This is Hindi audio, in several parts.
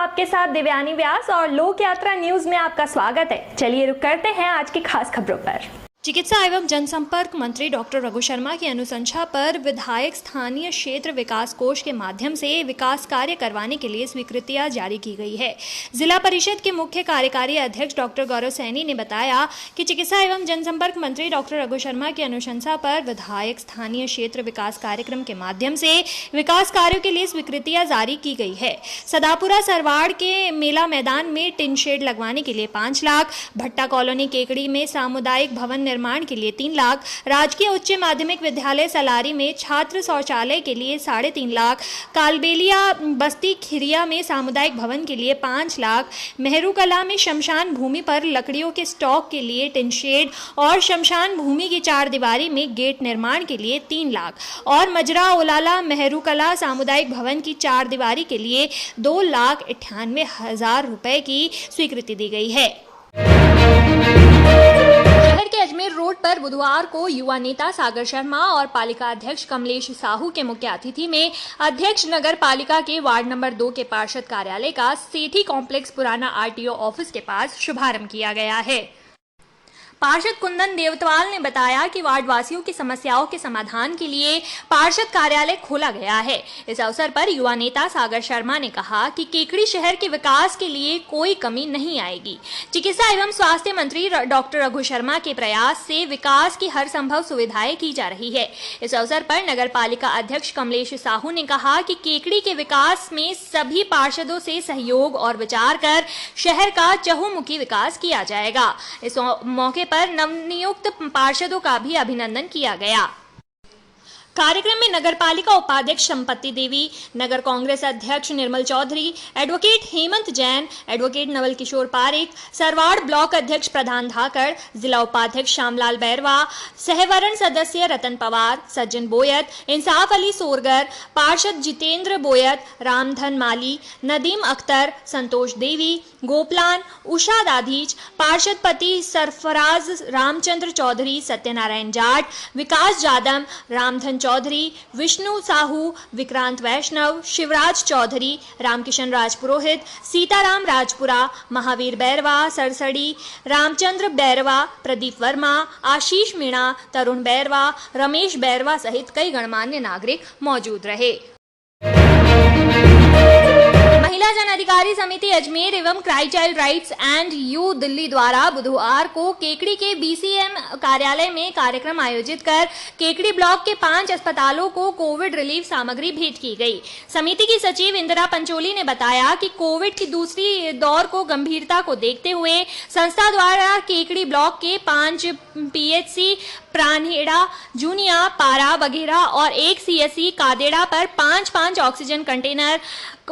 आपके साथ दिव्यानी व्यास और लोक यात्रा न्यूज में आपका स्वागत है। चलिए रुक करते हैं आज की खास खबरों पर। चिकित्सा एवं जनसंपर्क मंत्री डॉक्टर रघु शर्मा की अनुशंसा पर विधायक स्थानीय क्षेत्र विकास कोष के माध्यम से विकास कार्य करवाने के लिए स्वीकृतियां जारी की गई है। जिला परिषद के मुख्य कार्यकारी अध्यक्ष डॉक्टर गौरव सैनी ने बताया कि चिकित्सा एवं जनसंपर्क मंत्री डॉक्टर रघु शर्मा की अनुशंसा पर विधायक स्थानीय क्षेत्र विकास कार्यक्रम के माध्यम से विकास कार्यों के लिए स्वीकृतियां जारी की गई है। सदापुरा सरवाड़ के मेला मैदान में टिन शेड लगवाने के लिए 5 लाख, भट्टा कॉलोनी केकड़ी में सामुदायिक भवन निर्माण के लिए 3 लाख, राजकीय उच्च माध्यमिक विद्यालय सलारी में छात्र शौचालय के लिए 3.5 लाख, कालबेलिया बस्ती खिरिया में सामुदायिक भवन के लिए 5 लाख, मेहरूकला में शमशान भूमि पर लकड़ियों के स्टॉक के लिए टिन शेड और शमशान भूमि की 4 दीवारी में गेट निर्माण के लिए 3 लाख और मजरा ओलाला मेहरूकला सामुदायिक भवन की 4 दीवारी के लिए 2,98,000 रुपए की स्वीकृति दी गई है। शहर के अजमेर रोड पर बुधवार को युवा नेता सागर शर्मा और पालिका अध्यक्ष कमलेश साहू के मुख्य अतिथि में अध्यक्ष नगर पालिका के वार्ड नंबर 2 के पार्षद कार्यालय का सेठी कॉम्प्लेक्स पुराना आरटीओ ऑफिस के पास शुभारंभ किया गया है। पार्षद कुंदन देवतवाल ने बताया कि वार्ड वासियों की समस्याओं के समाधान के लिए पार्षद कार्यालय खोला गया है। इस अवसर पर युवा नेता सागर शर्मा ने कहा कि केकड़ी शहर के विकास के लिए कोई कमी नहीं आएगी। चिकित्सा एवं स्वास्थ्य मंत्री डॉक्टर रघु शर्मा के प्रयास से विकास की हर संभव सुविधाएं की जा रही है। इस अवसर पर नगर पालिका अध्यक्ष कमलेश साहू ने कहा कि केकड़ी के विकास में सभी पार्षदों से सहयोग और विचार कर शहर का चहुमुखी विकास किया जाएगा। इस मौके पर नवनियुक्त पार्षदों का भी अभिनंदन किया गया। कार्यक्रम में नगर पालिका उपाध्यक्ष संपत्ति देवी, नगर कांग्रेस अध्यक्ष निर्मल Chaudhary, advocate Hemant Jain, advocate Naval Kishore Pareek, Sarwar block अध्यक्ष प्रधान धाकड़, जिला उपाध्यक्ष श्यामलाल बैरवा, सहवरण सदस्य रतन पवार, सज्जन बोयत, इंसाफ अली सोरगर, पार्षद जितेंद्र बोयत, रामधन माली, नदीम अख्तर, संतोष देवी, गोपलान, उषा दाधीच, पार्षद पति सरफराज रामचंद्र चौधरी, सत्यनारायण जाट, विकास जादम, रामधन चौधरी, विष्णु साहू, विक्रांत वैष्णव, शिवराज चौधरी, रामकिशन राजपुरोहित, सीताराम राजपुरा, महावीर बैरवा, सरसड़ी, रामचंद्र बैरवा, प्रदीप वर्मा, आशीष मीणा, तरुण बैरवा, रमेश बैरवा सहित कई गणमान्य नागरिक मौजूद रहे। महिला जन अधिकारी समिति अजमेर एवं cry child rights and you Delhi द्वारा बुधवार को केकड़ी के बीसीएम कार्यालय में कार्यक्रम आयोजित कर केकड़ी ब्लॉक के 5 अस्पतालों को कोविड रिलीफ सामग्री भेंट की गई। समिति की सचिव इंदिरा पंचोली ने बताया कि कोविड की दूसरी दौर को गंभीरता को देखते हुए संस्था द्वारा केकड़ी ब्लॉक के 5 पीएचसी प्राणहेड़ा, जूनिया, पारा वगैरह और 1 सीएससी कादेड़ा पर 5-5 ऑक्सीजन कंटेनर,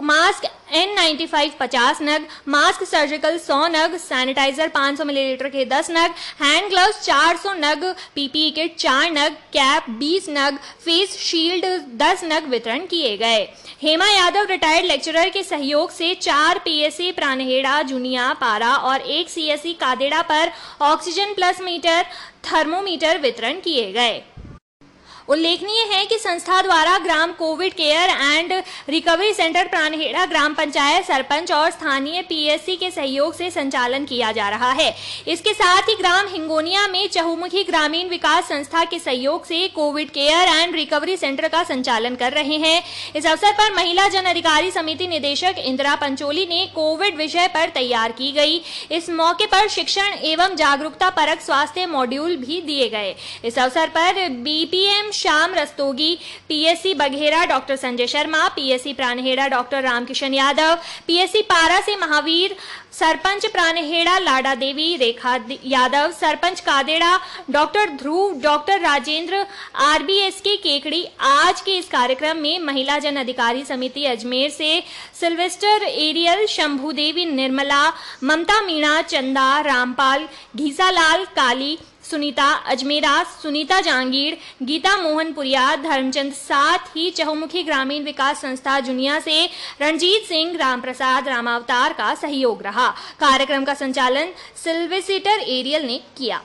मास्क N95 50 नग, मास्क सर्जिकल 100 नग, सैनिटाइजर 500 मिलीलीटर के 10 नग, हैंड ग्लव्स 400 नग, पीपीई किट 4 नग, कैप 20 नग, फेस शील्ड 10 नग वितरण किए गए। हेमा यादव रिटायर्ड लेक्चरर के सहयोग से 4 पीएससी प्राणहेड़ा, जूनिया, पारा और 1 सीएससी कादेड़ा पर ऑक्सीजन प्लस मीटर, थर्मोमीटर वितरण किए गए। उल्लेखनीय है कि संस्था द्वारा ग्राम COVID care and recovery centre Pranhera ग्राम पंचायत, सरपंच और स्थानीय पीएससी के सहयोग से संचालन किया जा रहा है। इसके साथ ही ग्राम हिंगोनिया में चहुमुखी ग्रामीण विकास संस्था के सहयोग से Covid care and recovery centre का संचालन कर रहे हैं। इस अवसर पर महिला जन अधिकारी समिति निदेशक इंदिरा पंचोली ने कोविड विषय पर तैयार की गई। इस मौके पर शिक्षण एवं जागरूकता परक स्वास्थ्य मॉड्यूल भी दिए गए। इस अवसर पर BPM Shyam Rastogi, PSC Baghera doctor Sanjay Sharma, PSC Pranhera doctor Ramkishan Yadav, PSC Para से Mahavir, sarpanch Pranhera Lada Devi, Rekha Yadav, sarpanch Kadera doctor Dhruv, doctor Rajendra, RBSK Kekri. आज के इस कार्यक्रम में महिला जन अधिकारी समिति अजमेर से सिल्वेस्टर एरियल, शंभू देवी, निर्मला, ममता मीणा, चंदा, रामपाल, घीसालाल, काली, सुनीता अजमेरा, सुनीता जांगीर, गीता मोहनपुरिया, धर्मचंद, साथ ही चहुमुखी ग्रामीण विकास संस्था जुनिया से रणजीत सिंह, रामप्रसाद, रामावतार का सहयोग रहा। कार्यक्रम का संचालन सिल्वेस्टर एरियल ने किया।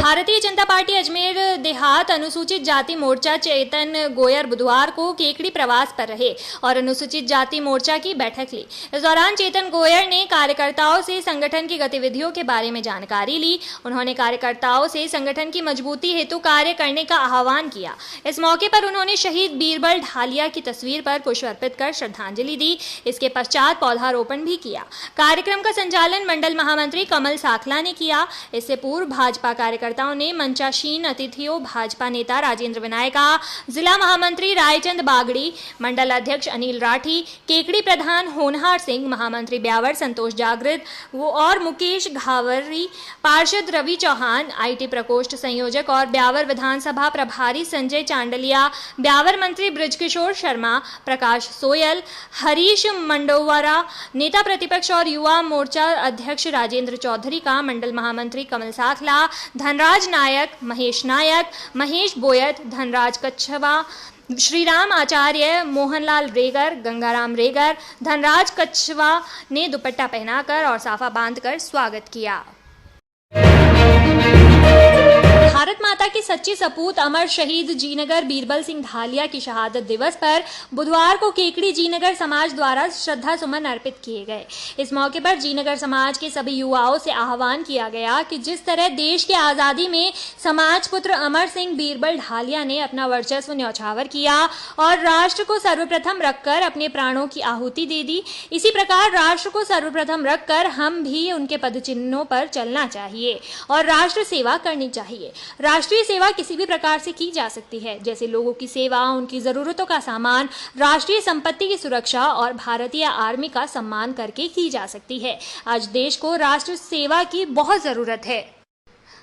भारतीय जनता पार्टी अजमेर देहात साथ अनुसूचित जाति मोर्चा चेतन गोयर बुधवार को केकड़ी प्रवास पर रहे और अनुसूचित जाति मोर्चा की बैठक ली। इस दौरान चेतन गोयर ने कार्यकर्ताओं से संगठन की गतिविधियों के बारे में जानकारी ली। उन्होंने कार्यकर्ताओं से संगठन की मजबूती हेतु कार्य करने का आह्वान किया। इस मौके पर उन्होंने शहीद बीरबल ढालिया की तस्वीर पर पुष्प अर्पित कर श्रद्धांजलि दी। इसके पश्चात पौधारोपण भी किया। कार्यक्रम का संचालन मंडल महामंत्री कमल साखला ने किया। इससे पूर्व भाजपा कार्यकर्ताओं ने मंचासीन अतिथियों भाजपा नेता राजेंद्र विनायका, जिला महामंत्री रायचंद बागड़ी, मंडल अध्यक्ष अनिल राठी, केकड़ी प्रधान होनहार सिंह, महामंत्री ब्यावर संतोष जागृत और मुकेश घावरी, पार्षद रवि चौहान, आईटी प्रकोष्ठ संयोजक और ब्यावर विधानसभा प्रभारी संजय चांडलिया, ब्यावर मंत्री बृजकिशोर शर्मा, प्रकाश सोयल, हरीश मंडोवरा, नेता प्रतिपक्ष और युवा मोर्चा अध्यक्ष राजेंद्र चौधरी का मंडल महामंत्री कमल साखला, धनराज नायक, महेश नायक, महेश बोयत, धनराज कच्छवा, श्रीराम आचार्य, मोहनलाल रेगर, गंगाराम रेगर, धनराज कच्छवा ने दुपट्टा पहनाकर और साफा बांधकर स्वागत किया। भारत माता की सच्ची सपूत अमर शहीद जीनगर बीरबल सिंह ढालिया की शहादत दिवस पर बुधवार को केकड़ी जीनगर समाज द्वारा श्रद्धा सुमन अर्पित किए गए। इस मौके पर जीनगर समाज के सभी युवाओं से आह्वान किया गया कि जिस तरह देश की आज़ादी में समाज पुत्र अमर सिंह बीरबल ढालिया ने अपना वर्चस्व न्यौछावर किया और राष्ट्र को सर्वप्रथम रखकर अपने प्राणों की आहुति दे दी, इसी प्रकार राष्ट्र को सर्वप्रथम रखकर हम भी उनके पदचिन्हों पर चलना चाहिए और राष्ट्र सेवा करनी चाहिए। राष्ट्रीय सेवा किसी भी प्रकार से की जा सकती है, जैसे लोगों की सेवा, उनकी जरूरतों का सामान, राष्ट्रीय संपत्ति की सुरक्षा और भारतीय आर्मी का सम्मान करके की जा सकती है। आज देश को राष्ट्र सेवा की बहुत जरूरत है।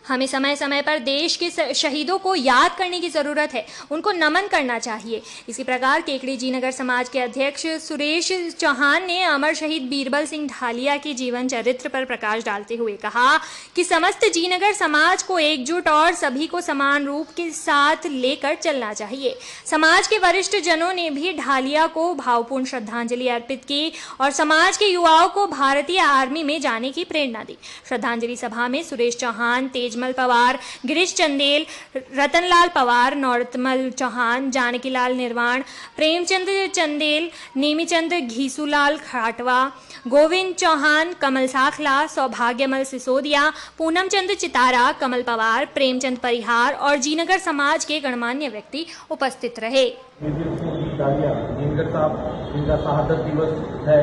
हमें समय समय पर देश के शहीदों को याद करने की ज़रूरत है, उनको नमन करना चाहिए। इसी प्रकार केकड़ी जीनगर समाज के अध्यक्ष सुरेश चौहान ने अमर शहीद बीरबल सिंह ढालिया के जीवन चरित्र पर प्रकाश डालते हुए कहा कि समस्त जीनगर समाज को एकजुट और सभी को समान रूप के साथ लेकर चलना चाहिए। समाज के वरिष्ठ जनों ने भी ढालिया को भावपूर्ण श्रद्धांजलि अर्पित की और समाज के युवाओं को भारतीय आर्मी में जाने की प्रेरणा दी। श्रद्धांजलि सभा में सुरेश चौहान, तेजमल पवार, गिरीश चंदेल, रतनलाल पवार, नौरतमल चौहान, जानकीलाल निर्वाण, प्रेमचंद चंदेल, नेमीचंद घीसूलाल खाटवा, गोविंद चौहान, कमल साखला, सौभाग्यमल सिसोदिया, पूनमचंद चितारा, कमल पवार, प्रेमचंद परिहार और जीनगर समाज के गणमान्य व्यक्ति उपस्थित रहे। जीनगर साहब जिनका शहादत दिवस है,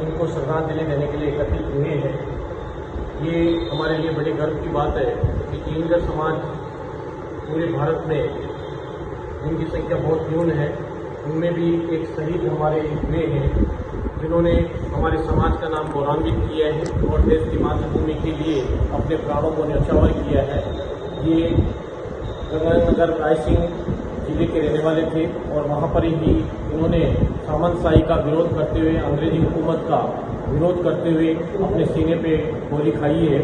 इनको श्रद्धांजलि देने के लिए एकत्रित हुए हैं। ये हमारे लिए बड़े गर्व की बात है कि जीनगर समाज पूरे भारत में, जिनकी संख्या बहुत न्यून है, उनमें भी एक शहीद हमारे हुए हैं जिन्होंने हमारे समाज का नाम गौरवान्वित किया है और देश की मातृभूमि के लिए अपने प्राणों को न्यौछावर किया है। ये गंगानगर रायसिंह जिले के रहने वाले थे और वहाँ पर ही उन्होंने सामंतशाही का विरोध करते हुए, अंग्रेजी हुकूमत का विरोध करते हुए अपने सीने पे गोली खाई है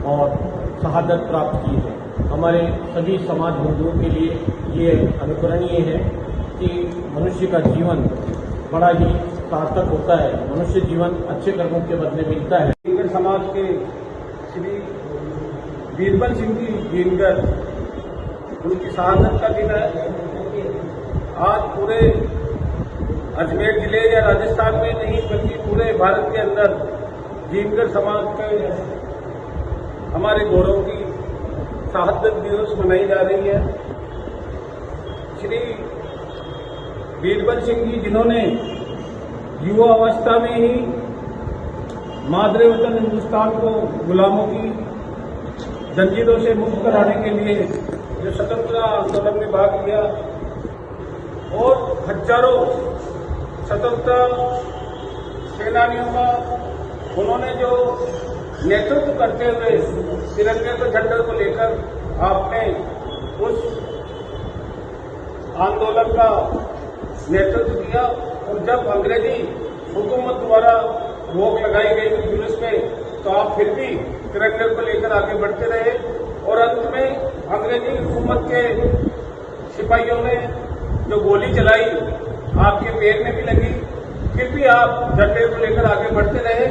और शहादत प्राप्त की है। हमारे सभी समाज बंधुओं के लिए ये अनुकरणीय है कि मनुष्य का जीवन बड़ा ही सार्थक होता है, मनुष्य जीवन अच्छे कर्मों के बदले मिलता है। जीनगर समाज के श्री बीरबल सिंह जी जीनगर, उनकी शहादत का दिन है। आज पूरे अजमेर जिले या राजस्थान में नहीं बल्कि पूरे भारत के अंदर जीनगर समाज के हमारे गौरव की शहादत दिवस मनाई जा रही है। श्री बीरबल सिंह जी जिन्होंने युवा अवस्था में ही मादरे वतन हिंदुस्तान को गुलामों की जंजीरों से मुक्त कराने के लिए जो स्वतंत्रता आंदोलन में भाग लिया और हजारों स्वतंत्रता सेनानियों का उन्होंने जो नेतृत्व करते हुए तिरंगे के झंडे को लेकर आपने उस आंदोलन का नेतृत्व किया और जब अंग्रेजी हुकूमत द्वारा रोक लगाई गई थी जुलूस पे, तो आप फिर भी तिरंगे को लेकर आगे बढ़ते रहे और अंत में अंग्रेजी हुकूमत के सिपाहियों ने जो गोली चलाई आपके पैर में भी लगी, फिर भी आप झंडे को लेकर आगे बढ़ते रहे।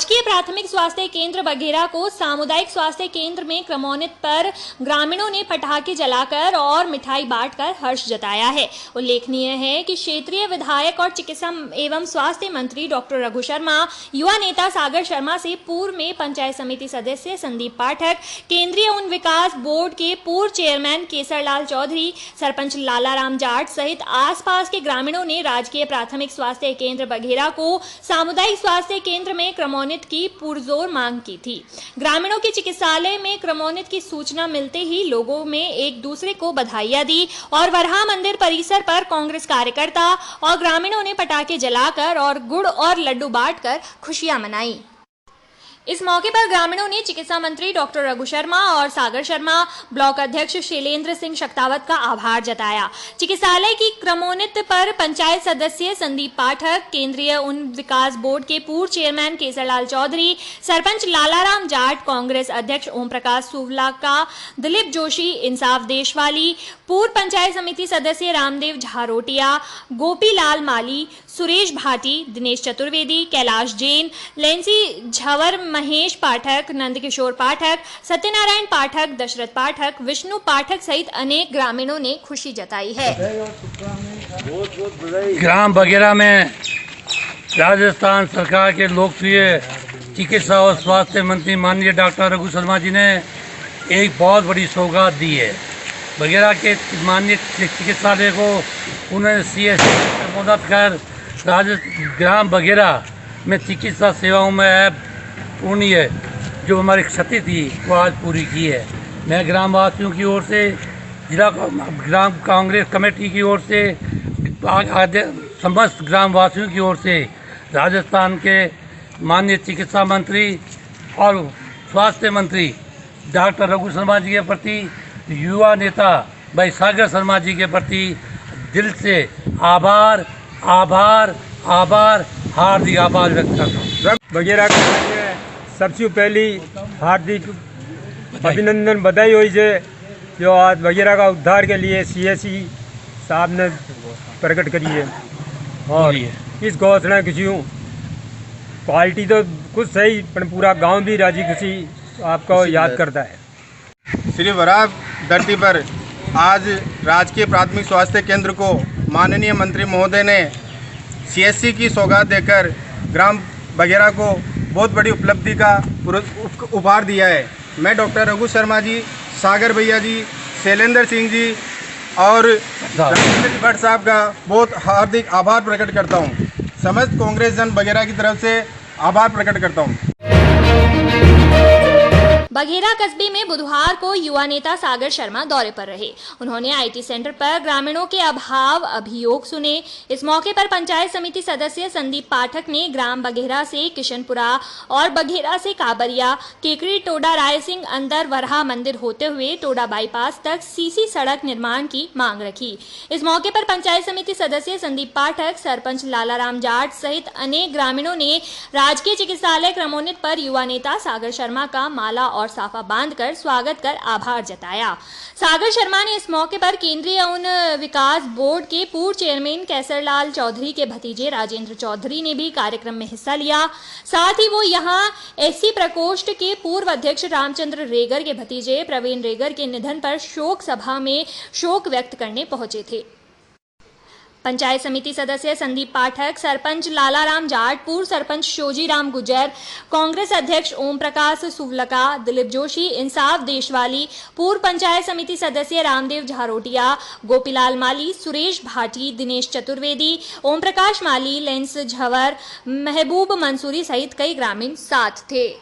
राजकीय प्राथमिक स्वास्थ्य केंद्र बघेरा को सामुदायिक स्वास्थ्य केंद्र में क्रमोन्नत पर ग्रामीणों ने पटाखे जलाकर और मिठाई बांटकर हर्ष जताया है। उल्लेखनीय है कि क्षेत्रीय विधायक और चिकित्सा एवं स्वास्थ्य मंत्री डॉक्टर रघु शर्मा, युवा नेता सागर शर्मा से पूर्व में पंचायत समिति सदस्य संदीप पाठक, केंद्रीय उन विकास बोर्ड के पूर्व चेयरमैन केसरलाल चौधरी, सरपंच लालाराम जाट सहित आसपास के ग्रामीणों ने राजकीय प्राथमिक स्वास्थ्य केंद्र बघेरा को सामुदायिक स्वास्थ्य केंद्र में क्रमोन्नत की पुरजोर मांग की थी। ग्रामीणों के चिकित्सालय में क्रमोन्नत की सूचना मिलते ही लोगों में एक दूसरे को बधाइयां दी और वरहा मंदिर परिसर पर कांग्रेस कार्यकर्ता और ग्रामीणों ने पटाखे जलाकर और गुड़ और लड्डू बांटकर खुशियां मनाई। इस मौके पर ग्रामीणों ने चिकित्सा मंत्री डॉक्टर रघु शर्मा और सागर शर्मा, ब्लॉक अध्यक्ष शैलेंद्र सिंह शक्तावत का आभार जताया। चिकित्सालय की क्रमोन्नत पर पंचायत सदस्य संदीप पाठक, केंद्रीय उन विकास बोर्ड के पूर्व चेयरमैन केसरलाल चौधरी, सरपंच लालाराम जाट, कांग्रेस अध्यक्ष ओम प्रकाश सुवलाका, दिलीप जोशी, इंसाफ देशवाली, पूर्व पंचायत समिति सदस्य रामदेव झारोटिया, गोपीलाल माली, सुरेश भाटी, दिनेश चतुर्वेदी, कैलाश जैन, लेंसी झवर, महेश पाठक, नंदकिशोर पाठक, सत्यनारायण पाठक, दशरथ पाठक, विष्णु पाठक सहित अनेक ग्रामीणों ने खुशी जताई है। ग्राम बघेरा में राजस्थान सरकार के लोकप्रिय चिकित्सा और स्वास्थ्य मंत्री माननीय डॉक्टर रघु शर्मा जी ने एक बहुत बड़ी सौगात दी है। बघेरा के माननीय चिकित्सालय को उन्होंने CSC में मदद कर ग्राम बघेरा में चिकित्सा सेवाओं में पूर्णीय जो हमारी क्षति थी वो आज पूरी की है। मैं ग्रामवासियों की ओर से, जिला ग्राम कांग्रेस कमेटी की ओर से, समस्त ग्रामवासियों की ओर से राजस्थान के माननीय चिकित्सा मंत्री और स्वास्थ्य मंत्री डॉक्टर रघु शर्मा जी के प्रति, युवा नेता भाई सागर शर्मा जी के प्रति दिल से आभार आभार आभार हार्दिक आभार व्यक्त करता हूँ। बघेरा के सबसे पहली हार्दिक अभिनंदन बधाई हुई है जो आज बघेरा का उद्धार के लिए CSC साहब ने प्रकट करी है। और इस घोषणा खुशी क्वालिटी तो कुछ सही पर पूरा गांव भी राजी खुशी आपको याद करता है। श्री वराह धरती पर आज राजकीय प्राथमिक स्वास्थ्य केंद्र को माननीय मंत्री महोदय ने CSC की सौगात देकर ग्राम बघेरा को बहुत बड़ी उपलब्धि का उपहार दिया है। मैं डॉक्टर रघु शर्मा जी, सागर भैया जी, शैलेंद्र सिंह जी और राजेंद्र भट्ट साहब का बहुत हार्दिक आभार प्रकट करता हूं। समस्त कांग्रेस जन बघेरा की तरफ से आभार प्रकट करता हूं। बघेरा कस्बे में बुधवार को युवा नेता सागर शर्मा दौरे पर रहे। उन्होंने IT सेंटर पर ग्रामीणों के अभाव अभियोग सुने। इस मौके पर पंचायत समिति सदस्य संदीप पाठक ने ग्राम बघेरा से किशनपुरा और बघेरा से काबरिया, केकड़ी, टोडा, रायसिंह अंदर वरहा मंदिर होते हुए टोडा बाईपास तक CC सड़क निर्माण की मांग रखी। इस मौके पर पंचायत समिति सदस्य संदीप पाठक, सरपंच लालाराम जाट सहित अनेक ग्रामीणों ने राजकीय चिकित्सालय क्रमोन्नत पर युवा नेता सागर शर्मा का माला और साफा बांधकर स्वागत कर आभार जताया। सागर शर्मा ने इस मौके पर केंद्रीय उन विकास बोर्ड के पूर्व चेयरमैन केसरलाल चौधरी के भतीजे राजेंद्र चौधरी ने भी कार्यक्रम में हिस्सा लिया। साथ ही वो यहां SC प्रकोष्ठ के पूर्व अध्यक्ष रामचंद्र रेगर के भतीजे प्रवीण रेगर के निधन पर शोक सभा में शोक व्यक्त करने पहुंचे थे। पंचायत समिति सदस्य संदीप पाठक, सरपंच लालाराम जाट, पूर्व सरपंच शोजीराम गुजर, कांग्रेस अध्यक्ष ओम प्रकाश सुवलका, दिलीप जोशी, इंसाफ देशवाली, पूर्व पंचायत समिति सदस्य रामदेव झारोटिया, गोपीलाल माली, सुरेश भाटी, दिनेश चतुर्वेदी, ओम प्रकाश माली, लेंस झवर, महबूब मंसूरी सहित कई ग्रामीण साथ थे।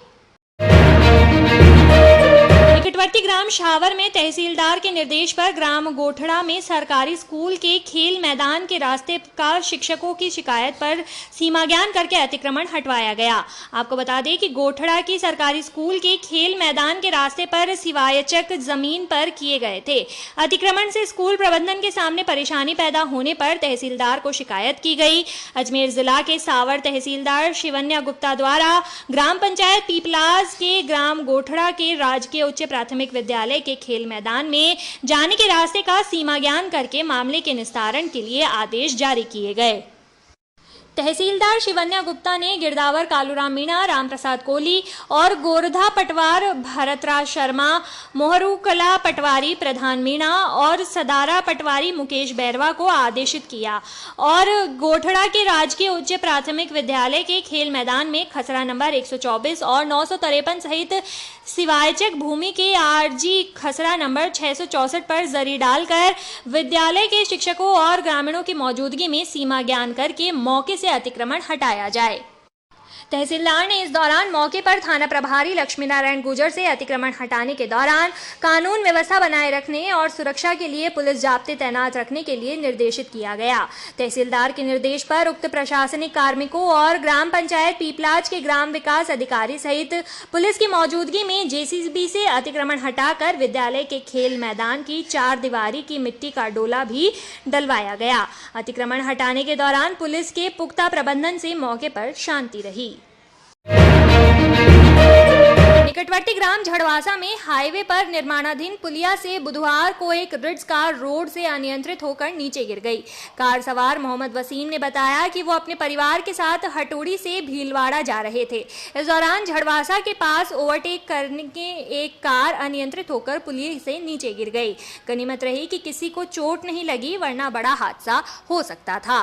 निकटवर्ती ग्राम शावर में तहसीलदार के निर्देश पर ग्राम गोठड़ा में सरकारी स्कूल के खेल मैदान के रास्ते का शिक्षकों की शिकायत पर सीमा ज्ञान करके अतिक्रमण हटवाया गया। आपको बता दें कि गोठड़ा की सरकारी स्कूल के खेल मैदान के रास्ते पर सिवायचक जमीन पर किए गए थे। अतिक्रमण से स्कूल प्रबंधन के सामने परेशानी पैदा होने पर तहसीलदार को शिकायत की गई। अजमेर जिला के सावर तहसीलदार शिवन्या गुप्ता द्वारा ग्राम पंचायत पीपलाज के ग्राम गोठड़ा के राजकीय उच्च प्राथमिक विद्यालय के खेल मैदान में जाने के रास्ते का सीमा ज्ञान करके मामले के निस्तारण के लिए आदेश जारी किए गए। तहसीलदार शिवन्या गुप्ता ने गिरदावर कालूराम मीणा, रामप्रसाद कोहली और गोरधा पटवार भरतराज शर्मा, मोहरूकला पटवारी प्रधान मीणा और सदारा पटवारी मुकेश बैरवा को आदेशित किया और गोठड़ा के राजकीय उच्च प्राथमिक विद्यालय के खेल मैदान में खसरा नंबर 124 और 953 सहित सिवायचक भूमि के आरजी खसरा नंबर 664 पर जरी डालकर विद्यालय के शिक्षकों और ग्रामीणों की मौजूदगी में सीमा ज्ञान करके मौके से अतिक्रमण हटाया जाए। तहसीलदार ने इस दौरान मौके पर थाना प्रभारी लक्ष्मी नारायण गुर्जर से अतिक्रमण हटाने के दौरान कानून व्यवस्था बनाए रखने और सुरक्षा के लिए पुलिस जाब्ते तैनात रखने के लिए निर्देशित किया गया। तहसीलदार के निर्देश पर उक्त प्रशासनिक कार्मिकों और ग्राम पंचायत पीपलाज के ग्राम विकास अधिकारी सहित पुलिस की मौजूदगी में जेसीबी से अतिक्रमण हटाकर विद्यालय के खेल मैदान की 4 दीवारी की मिट्टी का डोला भी डलवाया गया। अतिक्रमण हटाने के दौरान पुलिस के पुख्ता प्रबंधन से मौके पर शांति रही। निकटवर्ती ग्राम झड़वासा में हाईवे पर निर्माणाधीन पुलिया से बुधवार को एक रिट्ज कार रोड से अनियंत्रित होकर नीचे गिर गई। कार सवार मोहम्मद वसीम ने बताया कि वो अपने परिवार के साथ हटोड़ी से भीलवाड़ा जा रहे थे। इस दौरान झड़वासा के पास ओवरटेक करने के एक कार अनियंत्रित होकर पुलिया से नीचे गिर गई। गनीमत रही कि किसी को चोट नहीं लगी, वरना बड़ा हादसा हो सकता था।